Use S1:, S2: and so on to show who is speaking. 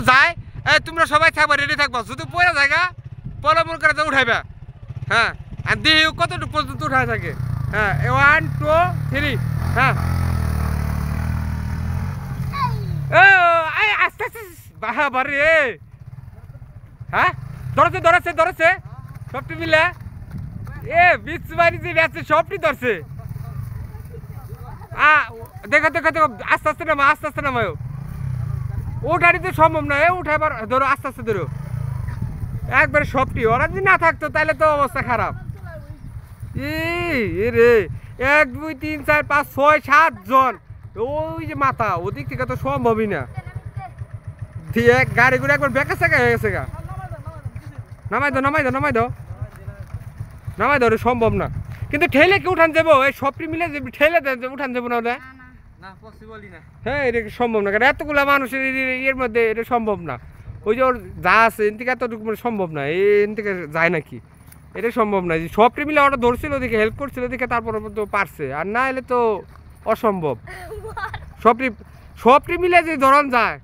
S1: যায় তোমরা সবাই থাকবা রেডি থাকবা যদি পড়া জায়গা পলা মন করে যা উঠাইবা হ্যাঁ আর দিয়ে কতটুকু পর্যন্ত উঠায় থাকে হ্যাঁ 1 2 3 হ্যাঁ আস্তে আস্তে বাহাবারে হ্যাঁ ধরেছে সবটি মিলে বিচ বাড়ি যে আছে সবটি ধরছে দেখো আস্তে আস্তে নামায় ওঠারই তো সম্ভব না উঠাবার ধরো আস্তে আস্তে ধরো একবারে সবটি ওরা যদি না থাকতো তাহলে তো অবস্থা খারাপ রে 1 2 3 4 5 6 7 জন ওই যে মাথা ওদিক থেকে তো সম্ভবই না দিয়ে গাড়ি ঘুরে একবার বেঁকা সেকা হয়ে গেছে গা নামাই দাও সম্ভব না কিন্তু ঠেলে কি উঠান যাবো এই সবটি মিলে ঠেলে উঠান যাবো না ওটা হ্যাঁ এটা সম্ভব না কারণ এতগুলা মানুষের এর মধ্যে এটা সম্ভব না ওই যে ওর যা আছে এন থেকে এতটুকু সম্ভব না এন থেকে যায় নাকি এটা সম্ভব না সবটি মিলে ওরা ধরছিল ওদিকে হেল্প করছিল ওদিকে তারপর তো পারছে আর না এলে তো অসম্ভব সবটি মিলে যে ধরন যায়